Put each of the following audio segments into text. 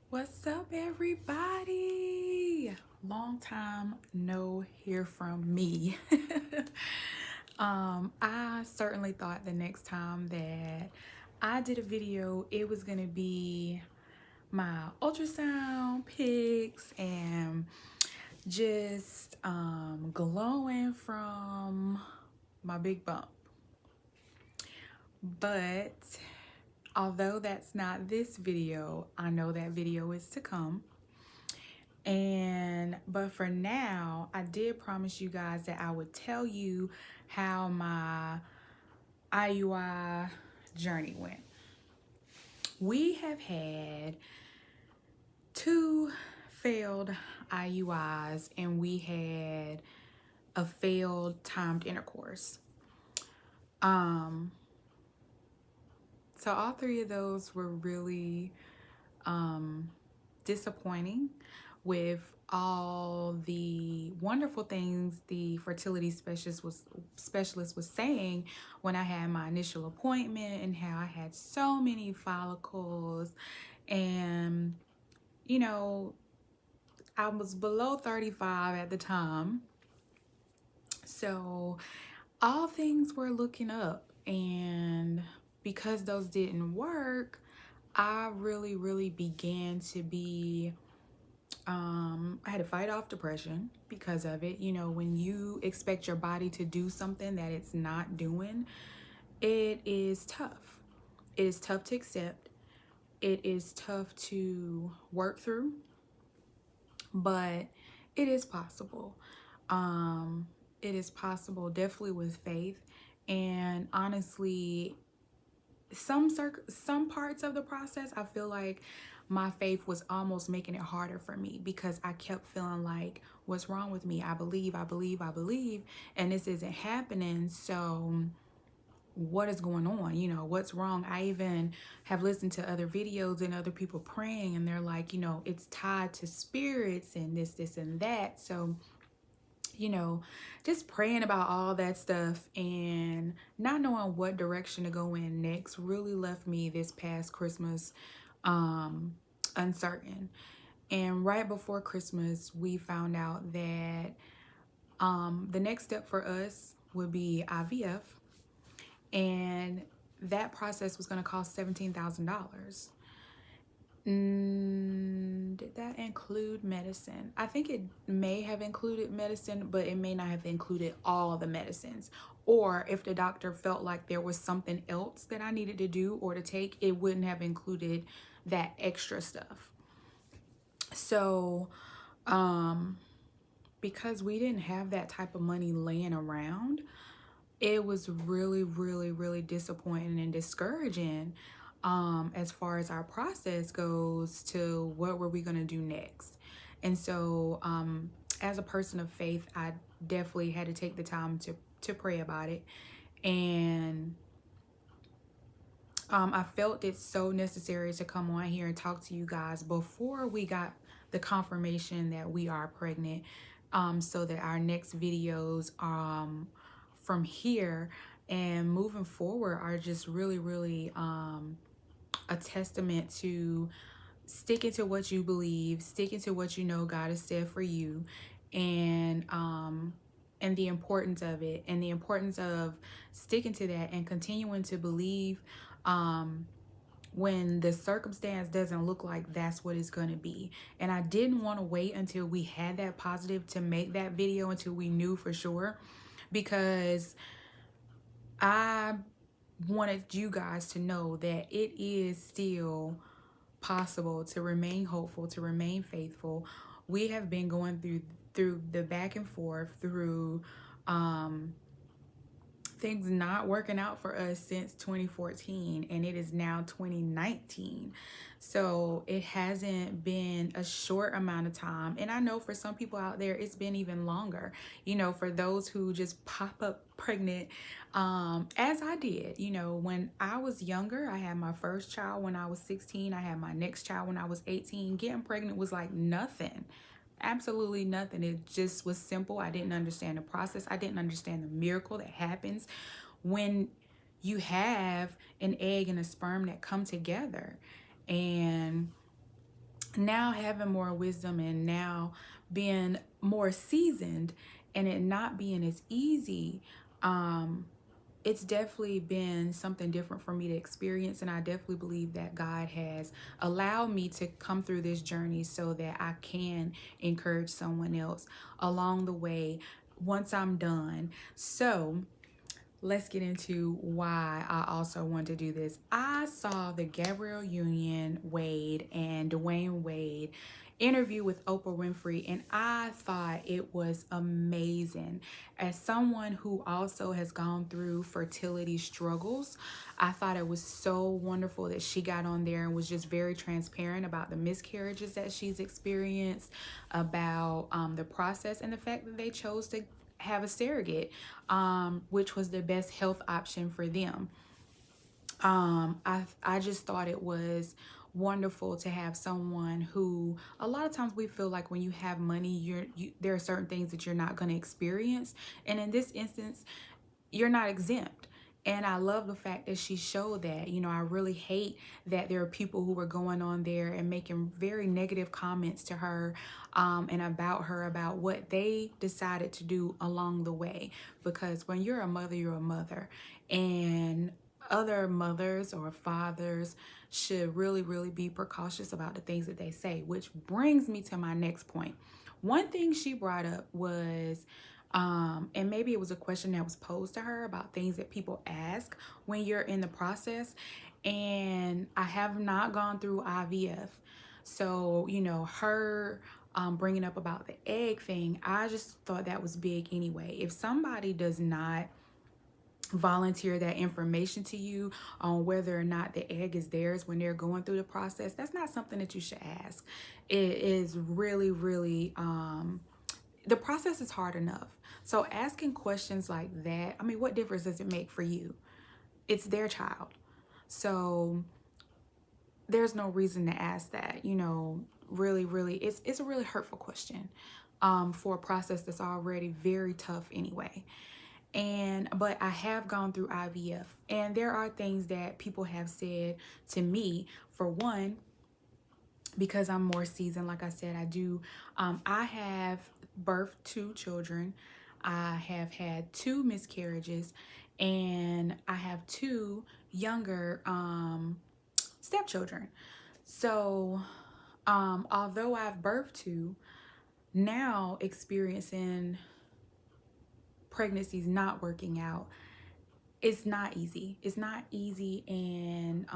What's up, everybody? Long time no hear from me. I certainly thought the next time that I did a video, it was gonna be my ultrasound pics and just glowing from my big bump. But although that's not this video, I know that video is to come. But for now, I did promise you guys that I would tell you how my IUI journey went. We have had 2 failed IUIs and we had a failed timed intercourse. So all 3 of those were really disappointing, with all the wonderful things the fertility specialist was saying when I had my initial appointment, and how I had so many follicles, and you know, I was below 35 at the time, so all things were looking up. And because those didn't work, I really began to be I had to fight off depression because of it. You know, when you expect your body to do something that it's not doing, it is tough. It is tough to accept. It is tough to work through, but it is possible. It is possible, definitely with faith. And honestly, some parts of the process, I feel like my faith was almost making it harder for me, because I kept feeling like, what's wrong with me? I believe, and this isn't happening. So what is going on? You know, what's wrong? I even have listened to other videos and other people praying, and they're like, you know, it's tied to spirits and this and that. So, you know, just praying about all that stuff and not knowing what direction to go in next really left me this past Christmas uncertain. And right before Christmas, we found out that the next step for us would be IVF, and that process was going to cost $17,000. Did that include medicine? I think it may have included medicine, but it may not have included all the medicines. Or if the doctor felt like there was something else that I needed to do or to take, it wouldn't have included that extra stuff. So, because we didn't have that type of money laying around, it was really disappointing and discouraging as far as our process goes to what were we going to do next. And so as a person of faith, I definitely had to take the time to pray about it. And I felt it so necessary to come on here and talk to you guys before we got the confirmation that we are pregnant, so that our next videos from here and moving forward are just really a testament to sticking to what you believe, sticking to what you know God has said for you, and the importance of it, and the importance of sticking to that and continuing to believe when the circumstance doesn't look like that's what it's going to be. And I didn't want to wait until we had that positive to make that video, until we knew for sure, because I wanted you guys to know that it is still possible to remain hopeful, to remain faithful. We have been going through the back and forth, through things not working out for us since 2014, and it is now 2019. So it hasn't been a short amount of time, and I know for some people out there it's been even longer. You know, for those who just pop up pregnant, as I did. You know, when I was younger, I had my first child when I was 16. I had my next child when I was 18. Getting pregnant was like nothing. Absolutely nothing. It just was simple. I didn't understand the process. I didn't understand the miracle that happens when you have an egg and a sperm that come together. And now having more wisdom and now being more seasoned and it not being as easy, it's definitely been something different for me to experience. And I definitely believe that God has allowed me to come through this journey so that I can encourage someone else along the way once I'm done. So let's get into why I also wanted to do this. I saw the Gabrielle Union Wade and Dwayne Wade interview with Oprah Winfrey, and I thought it was amazing. As someone who also has gone through fertility struggles, I thought it was so wonderful that she got on there and was just very transparent about the miscarriages that she's experienced, about the process, and the fact that they chose to have a surrogate, which was the best health option for them. I just thought it was wonderful to have someone who, a lot of times we feel like when you have money, there are certain things that you're not going to experience, and in this instance, you're not exempt. And I love the fact that she showed that. You know, I really hate that there are people who were going on there and making very negative comments to her, and about her, about what they decided to do along the way. Because when you're a mother, you're a mother. And other mothers or fathers should really, really be precautious about the things that they say, which brings me to my next point. One thing she brought up was, and maybe it was a question that was posed to her about things that people ask when you're in the process. And I have not gone through IVF. So, you know, her bringing up about the egg thing, I just thought that was big anyway. If somebody does not volunteer that information to you on whether or not the egg is theirs when they're going through the process, that's not something that you should ask. It is really, really, the process is hard enough. So asking questions like that, I mean, what difference does it make for you? It's their child. So there's no reason to ask that, you know. Really, really, it's a really hurtful question for a process that's already very tough anyway. But I have gone through IVF, and there are things that people have said to me. For one, because I'm more seasoned, like I said, I have birthed 2 children. I have had 2 miscarriages, and I have 2 younger stepchildren. So although I've birthed 2, now experiencing pregnancies not working out, it's not easy. It's not easy. And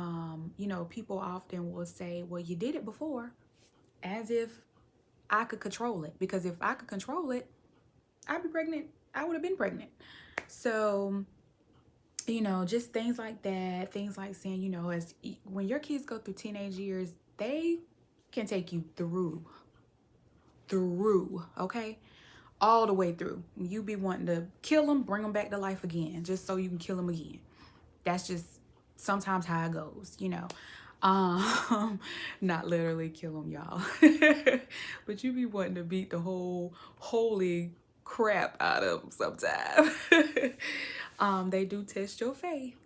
you know, people often will say, well, you did it before, as if I could control it, because if I could control it, I'd be pregnant. I would have been pregnant. So, you know, just things like that, things like saying, you know, as when your kids go through teenage years, they can take you through, okay? All the way through. You be wanting to kill them, bring them back to life again, just so you can kill them again. That's just sometimes how it goes, you know. Not literally kill them, y'all. But you be wanting to beat the whole holy crap out of them sometimes. They do test your faith,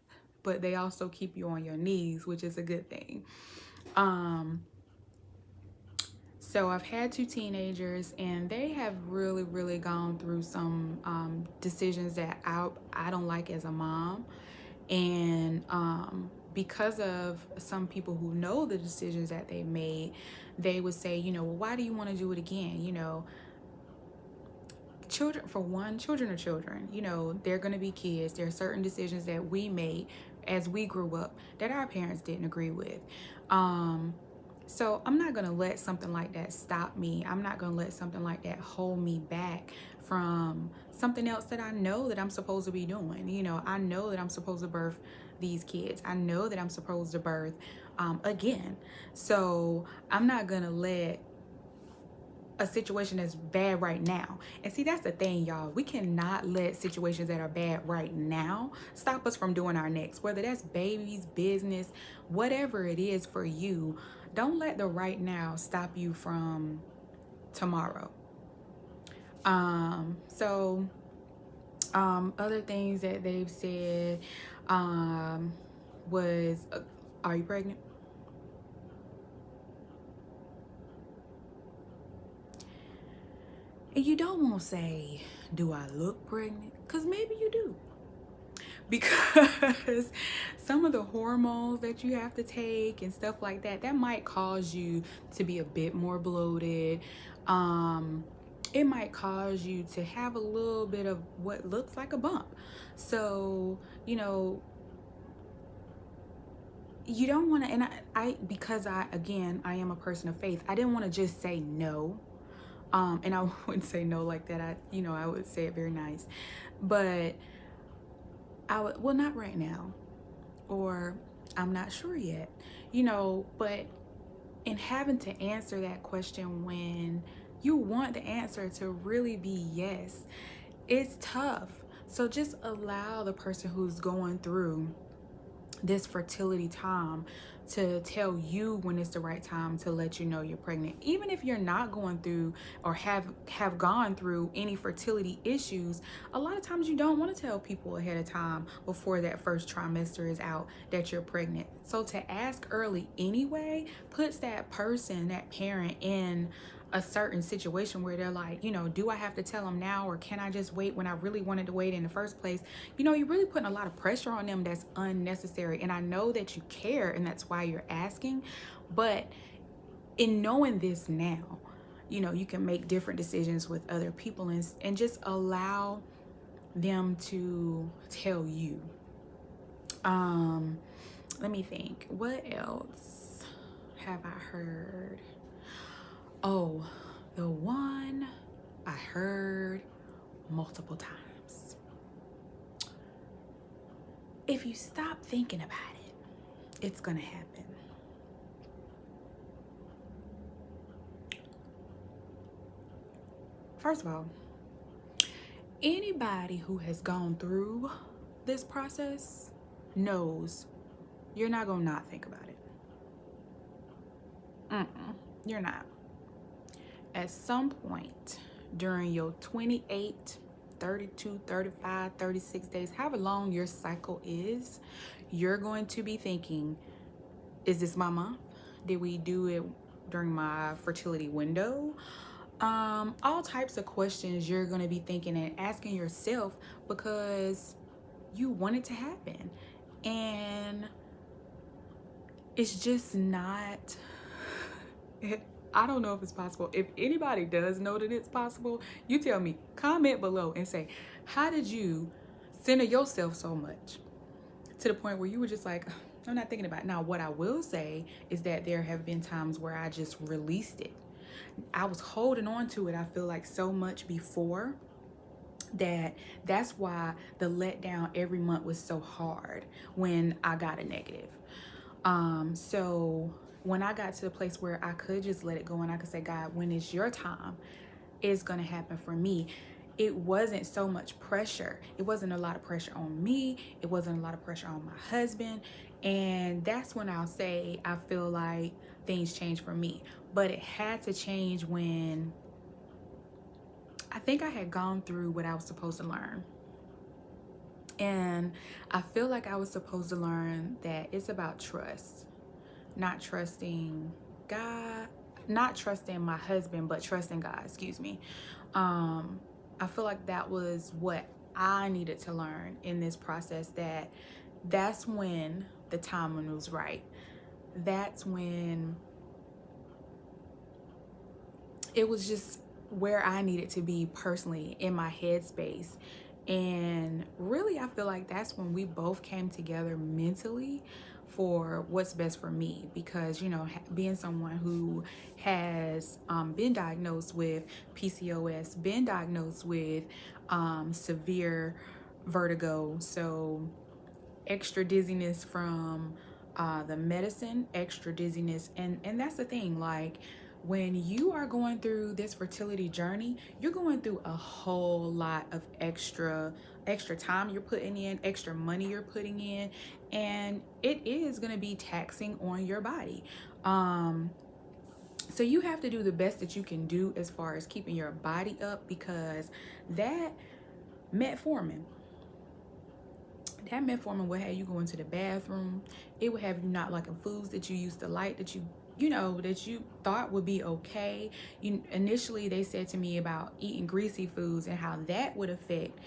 but they also keep you on your knees, which is a good thing. So I've had 2 teenagers, and they have really, really gone through some decisions that I don't like as a mom. And because of some people who know the decisions that they made, they would say, you know, well, why do you want to do it again? You know, children, for one, children are children. You know, they're going to be kids. There are certain decisions that we made as we grew up that our parents didn't agree with. So I'm not going to let something like that stop me. I'm not going to let something like that hold me back from something else that I know that I'm supposed to be doing. You know, I know that I'm supposed to birth these kids. I know that I'm supposed to birth again. So I'm not going to let a situation that's bad right now. And see, that's the thing, y'all. We cannot let situations that are bad right now stop us from doing our next, whether that's babies, business, whatever it is for you. Don't let the right now stop you from tomorrow. Other things that they've said was, are you pregnant? And you don't want to say, do I look pregnant? Because maybe you do. Because some of the hormones that you have to take and stuff like that, that might cause you to be a bit more bloated. It might cause you to have a little bit of what looks like a bump. So, you know, you don't want to, and because I am a person of faith, I didn't want to just say no. And I wouldn't say no like that. I would say it very nice, but I would, well, not right now, or I'm not sure yet, but in having to answer that question when you want the answer to really be yes, it's tough. So just allow the person who's going through this fertility time to tell you when it's the right time to let you know you're pregnant. Even if you're not going through or have gone through any fertility issues, a lot of times you don't want to tell people ahead of time before that first trimester is out that you're pregnant. So to ask early anyway puts that person, that parent, in a certain situation where they're like, do I have to tell them now, or can I just wait when I really wanted to wait in the first place? You're really putting a lot of pressure on them that's unnecessary. And I know that you care and that's why you're asking, but in knowing this now, you can make different decisions with other people and just allow them to tell you. Let me think, what else have I heard? Oh, the one I heard multiple times. If you stop thinking about it, it's gonna happen. First of all, anybody who has gone through this process knows you're not gonna not think about it. You're not. At some point during your 28, 32, 35, 36 days, however long your cycle is, you're going to be thinking, is this my month? Did we do it during my fertility window? All types of questions you're going to be thinking and asking yourself because you want it to happen. And it's just not... I don't know if it's possible. If anybody does know that it's possible, you tell me. Comment below and say, how did you center yourself so much to the point where you were just like, I'm not thinking about it. Now, what I will say is that there have been times where I just released it. I was holding on to it, I feel like, so much before that's why the letdown every month was so hard when I got a negative. So when I got to the place where I could just let it go and I could say, God, when it's your time, it's going to happen for me. It wasn't so much pressure. It wasn't a lot of pressure on me. It wasn't a lot of pressure on my husband. And that's when I'll say I feel like things changed for me. But it had to change when I think I had gone through what I was supposed to learn. And I feel like I was supposed to learn that it's about trust. Not trusting God, not trusting my husband, but trusting God, excuse me. I feel like that was what I needed to learn in this process, that's when the timing was right. That's when it was just where I needed to be personally in my headspace. And really, I feel like that's when we both came together mentally for what's best for me, because being someone who has been diagnosed with PCOS, been diagnosed with severe vertigo, so extra dizziness from the medicine, extra dizziness, and that's the thing, like, when you are going through this fertility journey, you're going through a whole lot of extra time you're putting in, extra money you're putting in, and it is going to be taxing on your body. So you have to do the best that you can do as far as keeping your body up, because that metformin will have you going to the bathroom. It will have you not liking foods that you used to like, that you you know, that you thought would be okay. Initially they said to me about eating greasy foods and how that would affect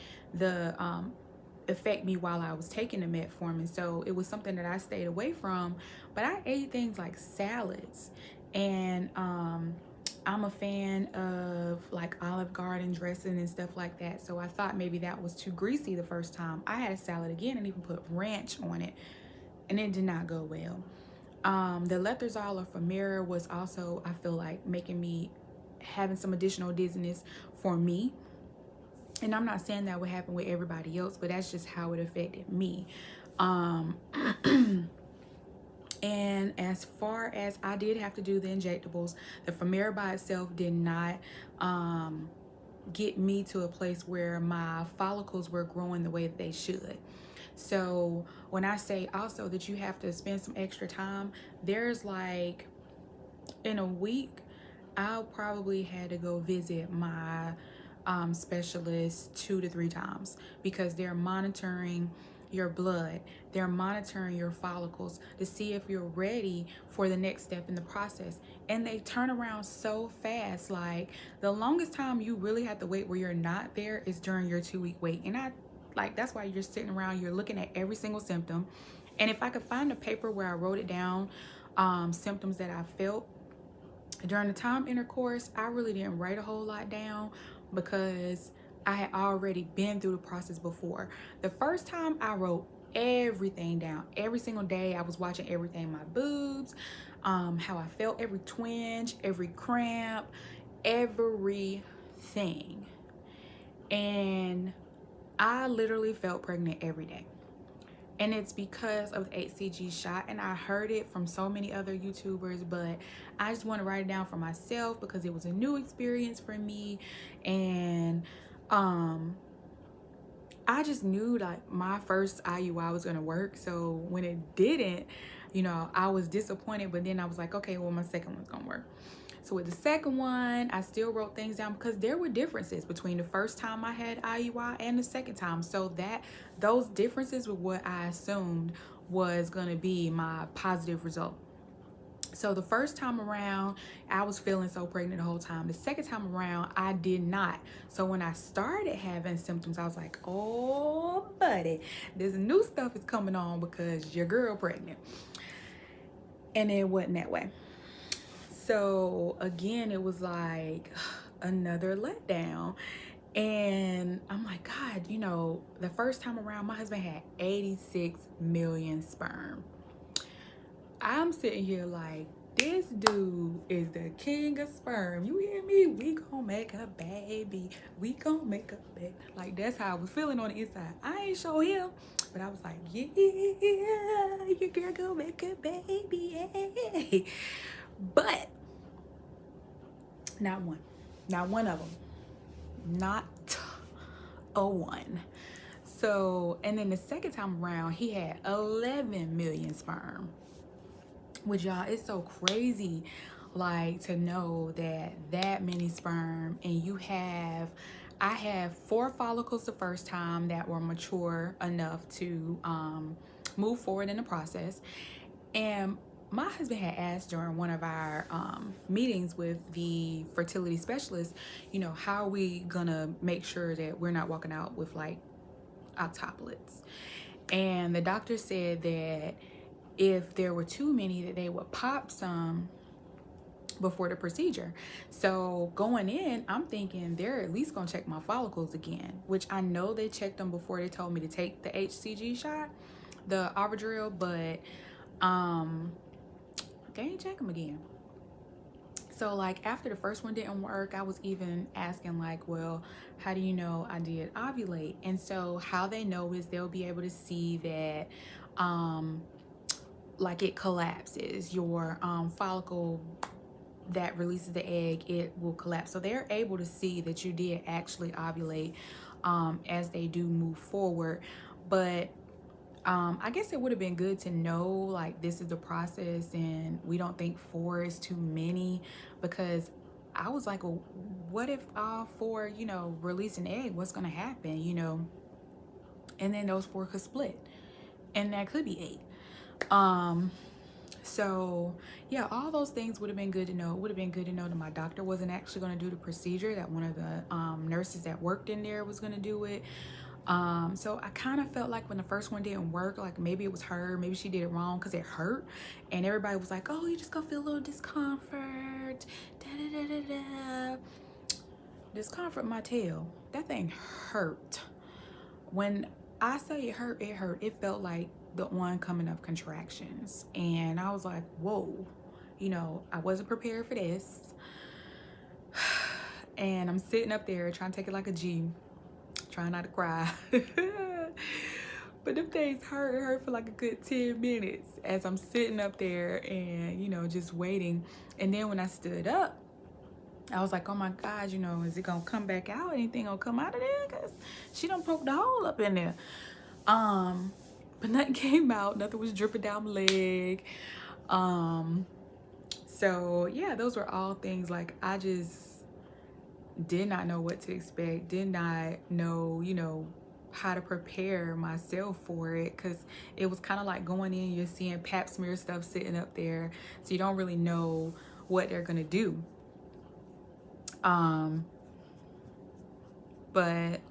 me while I was taking the metformin. So it was something that I stayed away from, but I ate things like salads, and I'm a fan of like Olive Garden dressing and stuff like that. So I thought maybe that was too greasy the first time. I had a salad again and even put ranch on it, and it did not go well. The letrozole or Femira was also, I feel like, making me having some additional dizziness for me. And I'm not saying that would happen with everybody else, but that's just how it affected me. And as far as I did have to do the injectables, the Femira by itself did not get me to a place where my follicles were growing the way that they should. So when I say also that you have to spend some extra time, there's like in a week, I'll probably had to go visit my specialist 2 to 3 times, because they're monitoring your blood, they're monitoring your follicles to see if you're ready for the next step in the process. And they turn around so fast. Like the longest time you really have to wait where you're not there is during your 2-week wait. And that's why you're sitting around, you're looking at every single symptom. And if I could find a paper where I wrote it down, symptoms that I felt during the time intercourse, I really didn't write a whole lot down because I had already been through the process before. The first time I wrote everything down. Every single day I was watching everything, my boobs, how I felt, every twinge, every cramp, everything. And I literally felt pregnant every day. And it's because of the HCG shot. And I heard it from so many other YouTubers, but I just want to write it down for myself because it was a new experience for me. And I just knew like my first IUI was going to work. So when it didn't, you know, I was disappointed, but then I was like, okay, well, my second one's going to work. So with the second one, I still wrote things down because there were differences between the first time I had IUI and the second time. So those differences were what I assumed was going to be my positive result. So the first time around, I was feeling so pregnant the whole time. The second time around, I did not. So when I started having symptoms, I was like, oh, buddy, this new stuff is coming on because your girl pregnant. And it wasn't that way. So again, it was like another letdown. And I'm like, God, you know, the first time around, my husband had 86 million sperm. I'm sitting here like, this dude is the king of sperm. You hear me? We gonna make a baby. We gonna make a baby. Like, that's how I was feeling on the inside. I ain't show him, but I was like, yeah, your girl gonna make a baby. Yeah. But not one of them, not a one. So, and then the second time around, he had 11 million sperm. Which, y'all, it's so crazy, like, to know that many sperm. And I have 4 follicles the first time that were mature enough to move forward in the process. And my husband had asked during one of our meetings with the fertility specialist, you know, how are we gonna make sure that we're not walking out with like octuplets? And the doctor said that if there were too many, that they would pop some before the procedure. So going in, I'm thinking they're at least gonna check my follicles again, which I know they checked them before they told me to take the HCG shot, the Avadril, but they ain't check them again. So like after the first one didn't work, I was even asking like, well, how do you know I did ovulate? And so how they know is they'll be able to see that like it collapses, your follicle that releases the egg, it will collapse. So they're able to see that you did actually ovulate as they do move forward. But I guess it would have been good to know like this is the process and we don't think 4 is too many, because I was like, well, what if all 4, you know, release an egg? What's gonna happen, you know? And then those 4 could split and that could be 8. So yeah, all those things would have been good to know. It would have been good to know that my doctor wasn't actually going to do the procedure, that one of the nurses that worked in there was going to do it. So I kind of felt like when the first one didn't work, like maybe it was her, maybe she did it wrong because it hurt, and everybody was like, oh, you just gonna feel a little discomfort, da da da da da. Discomfort my tail, that thing hurt. When I say it hurt, it hurt. It felt like the oncoming of contractions, and I was like, whoa, you know, I wasn't prepared for this. And I'm sitting up there trying to take it like a G, trying not to cry. But them things hurt for like a good 10 minutes as I'm sitting up there and, you know, just waiting. And then when I stood up, I was like, oh my God, you know, is it gonna come back out? Anything gonna come out of there? Because she done poked a hole up in there. But nothing came out. Nothing was dripping down my leg. So yeah, those were all things like I just did not know what to expect. Did not know, you know, how to prepare myself for it, because it was kind of like going in, you're seeing pap smear stuff sitting up there, so you don't really know what they're gonna do. But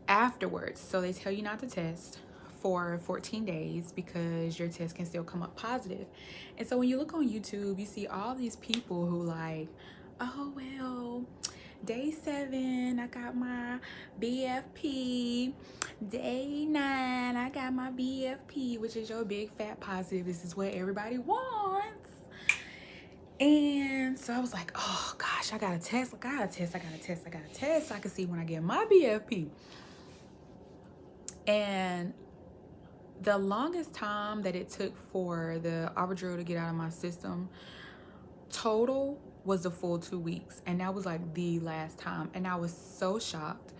afterwards, so they tell you not to test for 14 days because your test can still come up positive. And so when you look on YouTube, you see all these people who like, oh well, day 7 I got my BFP, day 9 I got my BFP, which is your big fat positive. This is what everybody wants. And so I was like, oh gosh, I gotta test, I gotta test so I can see when I get my BFP. And the longest time that it took for the Avadryl to get out of my system total was a full 2 weeks, and that was like the last time. And I was so shocked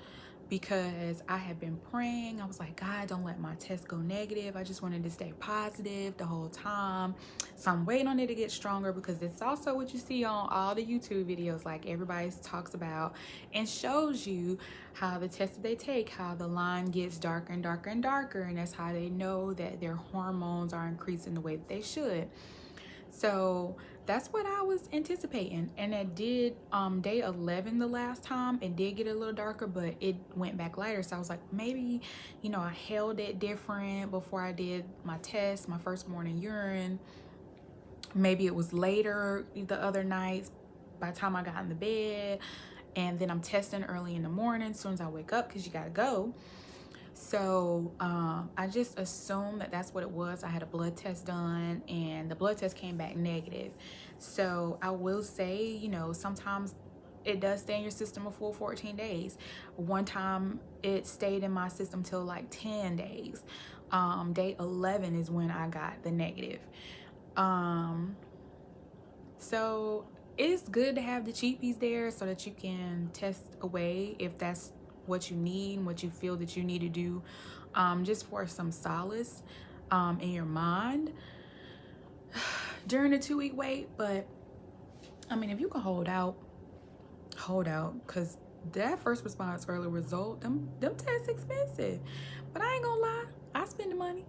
because I had been praying. I was like, God, don't let my test go negative. I just wanted to stay positive the whole time. So I'm waiting on it to get stronger, because it's also what you see on all the YouTube videos. Like everybody talks about and shows you how the test that they take, how the line gets darker and darker and darker. And that's how they know that their hormones are increasing the way that they should. So that's what I was anticipating. And it did, day 11 the last time, it did get a little darker, but it went back lighter. So I was like, maybe, you know, I held it different before I did my test, my first morning urine. Maybe it was later the other nights by the time I got in the bed. And then I'm testing early in the morning as soon as I wake up, because you gotta go. So I just assumed that that's what it was. I had a blood test done, and the blood test came back negative. So I will say, you know, sometimes it does stay in your system a full 14 days. One time it stayed in my system till like 10 days. Day 11 is when I got the negative. So it's good to have the cheapies there so that you can test away if that's what you need, what you feel that you need to do, just for some solace in your mind during the 2 week wait. But I mean, if you can hold out, because that first response early result, them tests expensive. But I ain't gonna lie, I spent the money.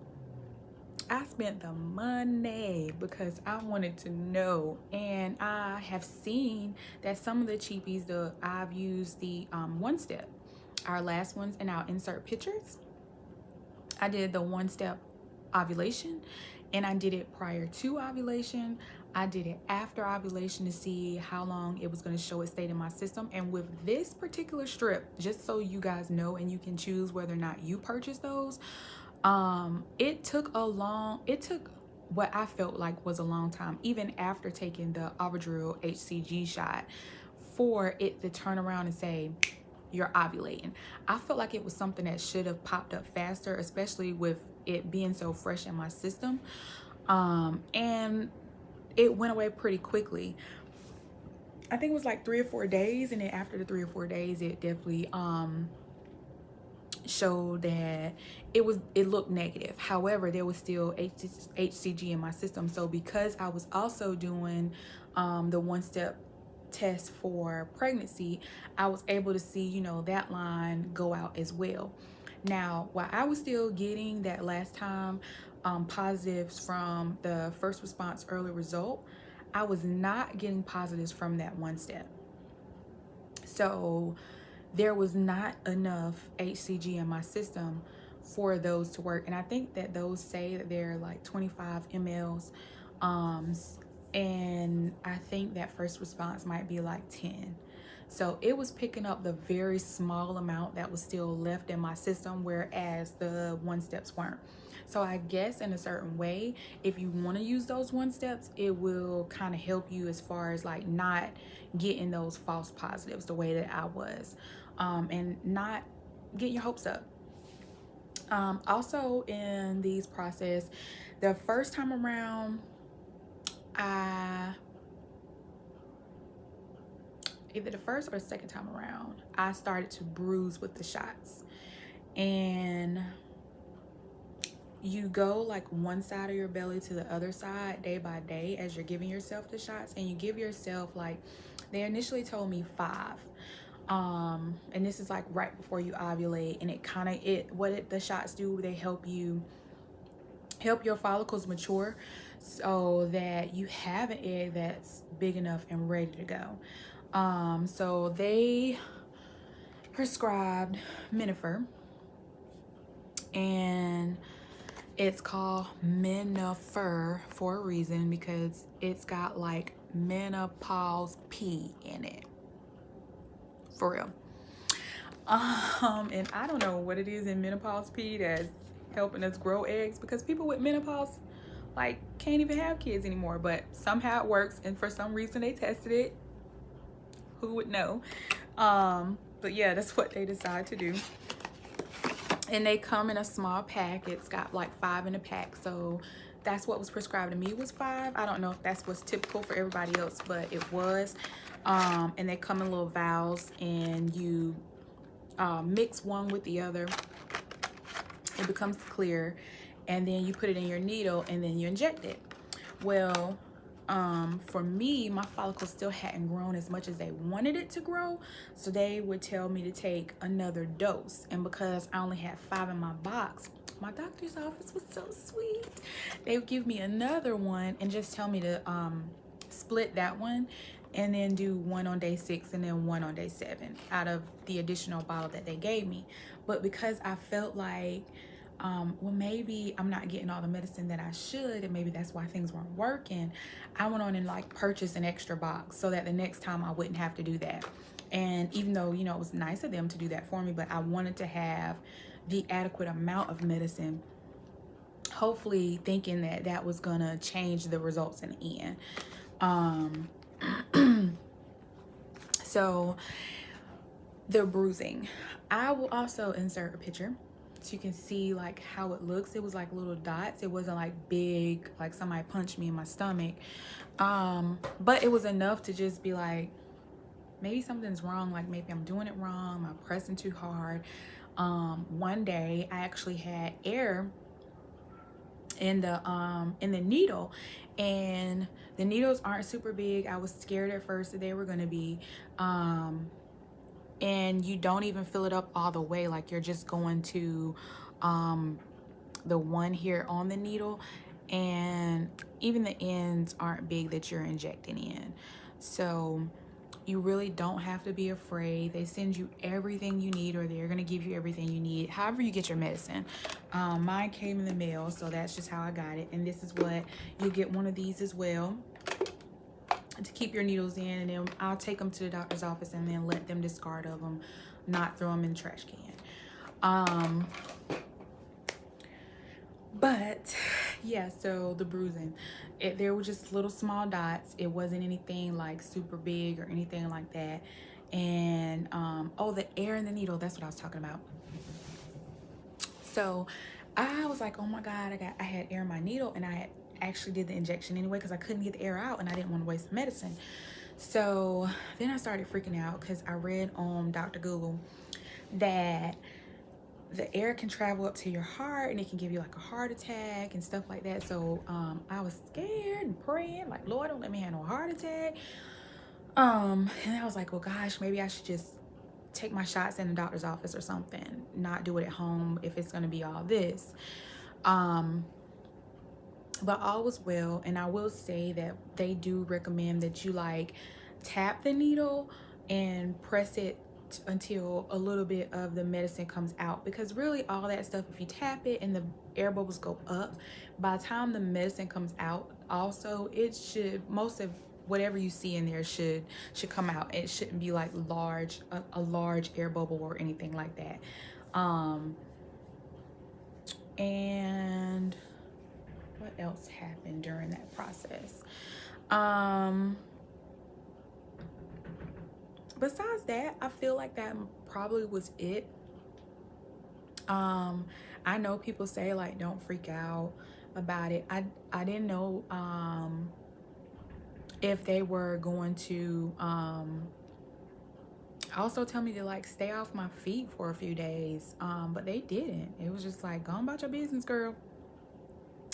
I spent the money because I wanted to know. And I have seen that some of the cheapies, I've used the one step, our last ones, and I'll insert pictures. I did the one step ovulation, and I did it prior to ovulation. I did it after ovulation to see how long it was going to show it stayed in my system. And with this particular strip, just so you guys know, and you can choose whether or not you purchase those, it took what I felt like was a long time, even after taking the Avadryl HCG shot, for it to turn around and say, you're ovulating. I felt like it was something that should have popped up faster, especially with it being so fresh in my system. And it went away pretty quickly. I think it was like 3 or 4 days, and then after the 3 or 4 days, it definitely showed that it looked negative. However, there was still HCG in my system. So because I was also doing the one step test for pregnancy, I was able to see, you know, that line go out as well. Now, while I was still getting that last time, positives from the first response early result, I was not getting positives from that one step. So there was not enough HCG in my system for those to work. And I think that those say that they're like 25 mLs. And I think that first response might be like 10. So it was picking up the very small amount that was still left in my system, whereas the one steps weren't. So I guess in a certain way, if you want to use those one steps, it will kind of help you as far as like not getting those false positives the way that I was, and not getting your hopes up. Also in these process, the first time around, either the first or the second time around, I started to bruise with the shots. And you go like one side of your belly to the other side day by day as you're giving yourself the shots, and you give yourself like, they initially told me 5. And this is like right before you ovulate, and the shots do, they help your follicles mature so that you have an egg that's big enough and ready to go. So they prescribed Minifer, and it's called Minifer for a reason, because it's got like menopause P in it, for real. And I don't know what it is in menopause P that's helping us grow eggs, because people with menopause like can't even have kids anymore, but somehow it works, and for some reason they tested it. Who would know? But yeah, that's what they decide to do. And they come in a small pack. It's got like 5 in a pack, so that's what was prescribed to me, was 5. I don't know if that's what's typical for everybody else, but it was. And they come in little vials, and you mix one with the other. It becomes clear, and then you put it in your needle, and then you inject it. Well, for me, my follicles still hadn't grown as much as they wanted it to grow, so they would tell me to take another dose. And because I only had 5 in my box, my doctor's office was so sweet. They would give me another one and just tell me to split that one, and then do 1 on day 6 and then 1 on day 7 out of the additional bottle that they gave me. But because I felt like, well, maybe I'm not getting all the medicine that I should, and maybe that's why things weren't working, I went on and like purchased an extra box so that the next time I wouldn't have to do that. And even though, you know, it was nice of them to do that for me, but I wanted to have the adequate amount of medicine, hopefully thinking that that was gonna change the results in the end. So the bruising, I will also insert a picture so you can see like how it looks. It was like little dots. It wasn't like big, like somebody punched me in my stomach. But it was enough to just be like, maybe something's wrong. Like maybe I'm doing it wrong. I'm pressing too hard. One day I actually had air in the needle, and the needles aren't super big. I was scared at first that they were going to be, and you don't even fill it up all the way. Like you're just going to the one here on the needle, and even the ends aren't big that you're injecting in. So you really don't have to be afraid. They send you everything you need, or they're gonna give you everything you need, however you get your medicine. Mine came in the mail, so that's just how I got it. And this is what, you get one of these as well to keep your needles in, and then I'll take them to the doctor's office and then let them discard of them, not throw them in the trash can. But yeah, so the bruising, there were just little small dots. It wasn't anything like super big or anything like that. And oh, the air in the needle, that's what I was talking about. So I was like, oh my God, I had air in my needle, and I had actually did the injection anyway because I couldn't get the air out and I didn't want to waste medicine. So then I started freaking out because I read on Dr. Google that the air can travel up to your heart and it can give you like a heart attack and stuff like that. So I was scared and praying like, Lord, don't let me have no heart attack. And I was like, well, gosh, maybe I should just take my shots in the doctor's office or something, not do it at home if it's going to be all this. but all was well. And I will say that they do recommend that you like tap the needle and press it until a little bit of the medicine comes out, because really all that stuff, if you tap it and the air bubbles go up, by the time the medicine comes out also, it should, most of whatever you see in there should come out. It shouldn't be like a large air bubble or anything like that. And what else happened during that process? Besides that, I feel like that probably was it. I know people say like don't freak out about it. I didn't know if they were going to also tell me to like stay off my feet for a few days, but they didn't. It was just like, go on about your business, girl.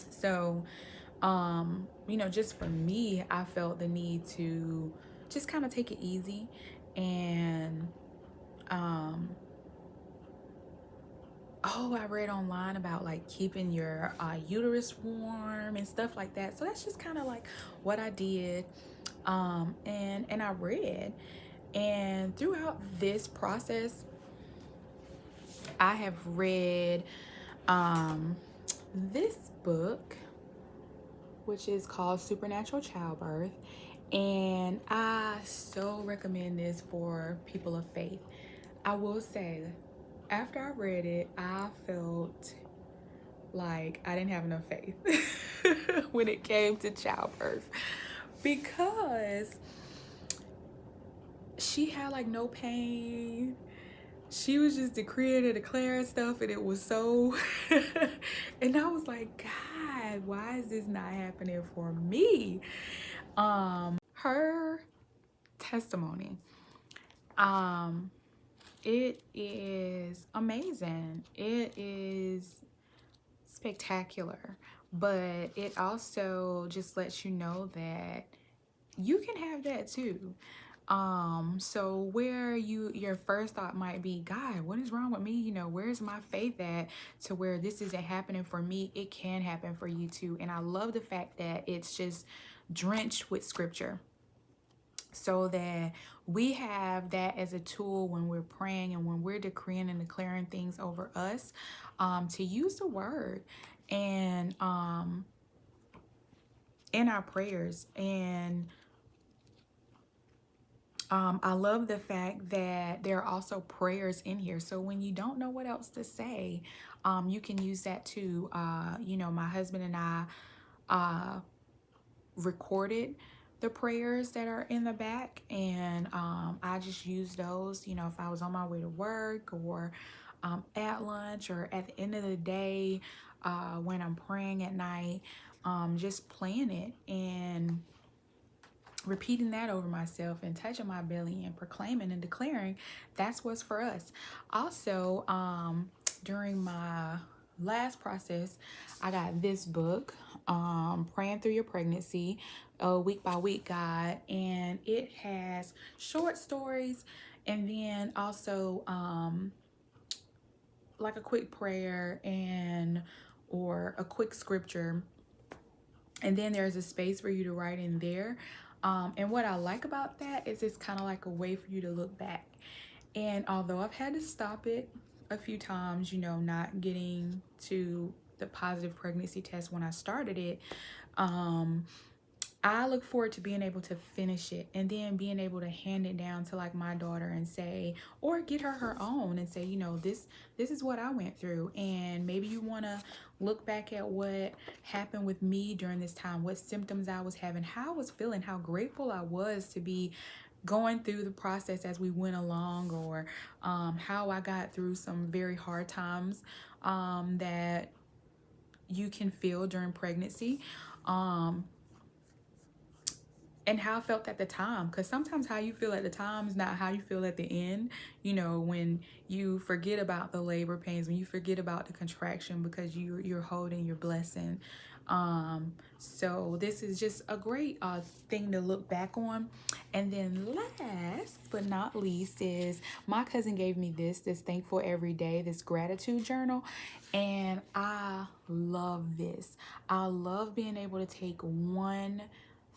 So you know, just for me, I felt the need to just kind of take it easy. And I read online about like keeping your uterus warm and stuff like that. So that's just kind of like what I did. And I read, and throughout this process, I have read this book, which is called Supernatural Childbirth. And I so recommend this for people of faith. I will say, after I read it, I felt like I didn't have enough faith when it came to childbirth, because she had like no pain. She was just decreeing and declaring stuff, and it was so and I was like, God, why is this not happening for me? Her testimony, it is amazing. It is spectacular, but it also just lets you know that you can have that too. So where your first thought might be, God, what is wrong with me? You know, where's my faith at to where this isn't happening for me? It can happen for you too. And I love the fact that it's just drenched with scripture, so that we have that as a tool when we're praying and when we're decreeing and declaring things over us, to use the word and in our prayers. And I love the fact that there are also prayers in here. So when you don't know what else to say, you can use that too. You know, my husband and I recorded the prayers that are in the back, and I just use those, you know, if I was on my way to work, or at lunch, or at the end of the day, when I'm praying at night, just playing it and repeating that over myself and touching my belly and proclaiming and declaring that's what's for us. Also, during my last process, I got this book, Praying Through Your Pregnancy, a week by week guide, and it has short stories, and then also like a quick prayer and or a quick scripture, and then there's a space for you to write in there. And what I like about that is it's kind of like a way for you to look back. And although I've had to stop it a few times, you know, not getting to the positive pregnancy test when I started it, I look forward to being able to finish it and then being able to hand it down to like my daughter and say, or get her own and say, you know, this is what I went through. And maybe you want to look back at what happened with me during this time, what symptoms I was having, how I was feeling, how grateful I was to be going through the process as we went along, or how I got through some very hard times that you can feel during pregnancy. And how I felt at the time, because sometimes how you feel at the time is not how you feel at the end. You know, when you forget about the labor pains, when you forget about the contraction because you're holding your blessing, So this is just a great thing to look back on. And then last but not least is my cousin gave me this thankful every day, this gratitude journal. And I love this. I love being able to take one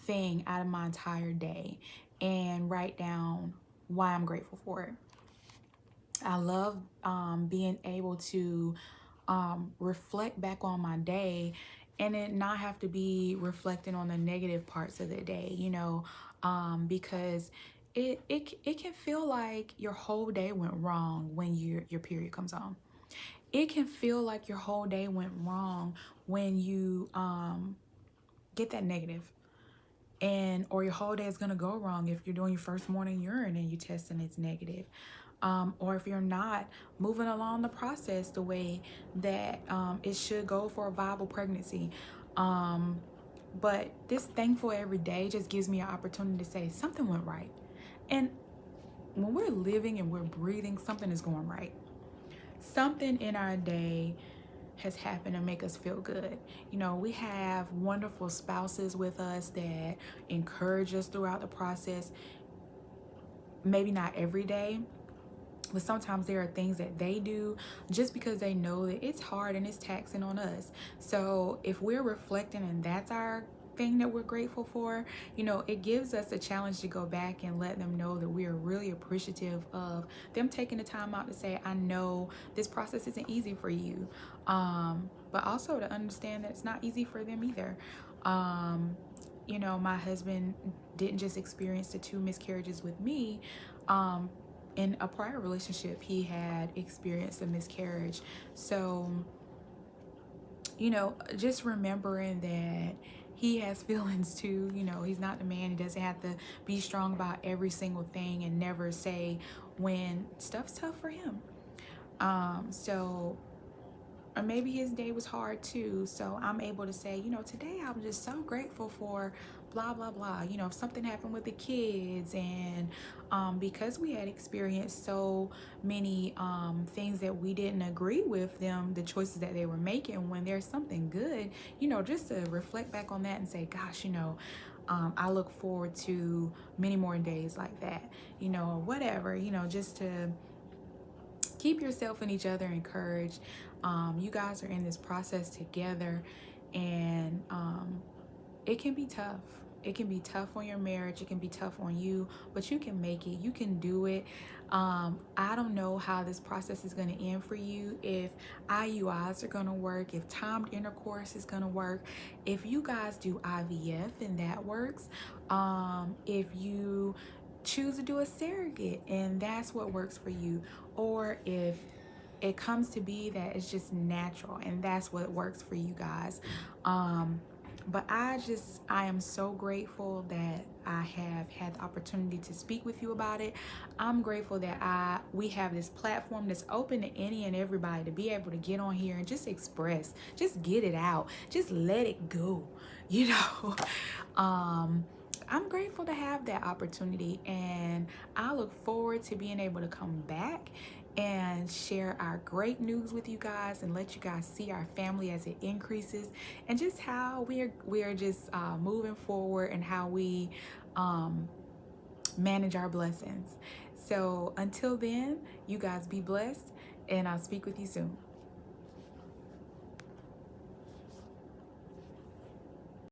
thing out of my entire day and write down why I'm grateful for it. I love being able to reflect back on my day and it not have to be reflecting on the negative parts of the day, because it can feel like your whole day went wrong when your period comes on. It can feel like your whole day went wrong when you get that negative, and or your whole day is going to go wrong if you're doing your first morning urine and you test and it's negative, or if you're not moving along the process the way that it should go for a viable pregnancy. But this thankful every day just gives me an opportunity to say something went right. And when we're living and we're breathing, something is going right. Something in our day has happened to make us feel good. We have wonderful spouses with us that encourage us throughout the process. Maybe not every day, but sometimes there are things that they do just because they know that it's hard and it's taxing on us. So if we're reflecting and that's our thing that we're grateful for, it gives us a challenge to go back and let them know that we are really appreciative of them taking the time out to say, I know this process isn't easy for you, but also to understand that it's not easy for them either. My husband didn't just experience the 2 miscarriages with me. In a prior relationship, he had experienced a miscarriage. So, just remembering that he has feelings too. He's not the man. He doesn't have to be strong about every single thing and never say when stuff's tough for him. Or maybe his day was hard too. So I'm able to say, today I'm just so grateful for blah, blah, blah. If something happened with the kids and because we had experienced so many things that we didn't agree with them, the choices that they were making, when there's something good, just to reflect back on that and say, gosh, I look forward to many more days like that, or whatever, just to keep yourself and each other encouraged. You guys are in this process together, and it can be tough. It can be tough on your marriage. It can be tough on you, but you can make it. You can do it. I don't know how this process is going to end for you, if IUIs are going to work, if timed intercourse is going to work, if you guys do IVF and that works, if you choose to do a surrogate and that's what works for you, or if it comes to be that it's just natural and that's what works for you guys. But I am so grateful that I have had the opportunity to speak with you about it. I'm grateful that we have this platform that's open to any and everybody to be able to get on here and just express, just get it out, just let it go, I'm grateful to have that opportunity, and I look forward to being able to come back and share our great news with you guys and let you guys see our family as it increases, and just how we are just moving forward, and how we manage our blessings. So until then, you guys be blessed, and I'll speak with you soon.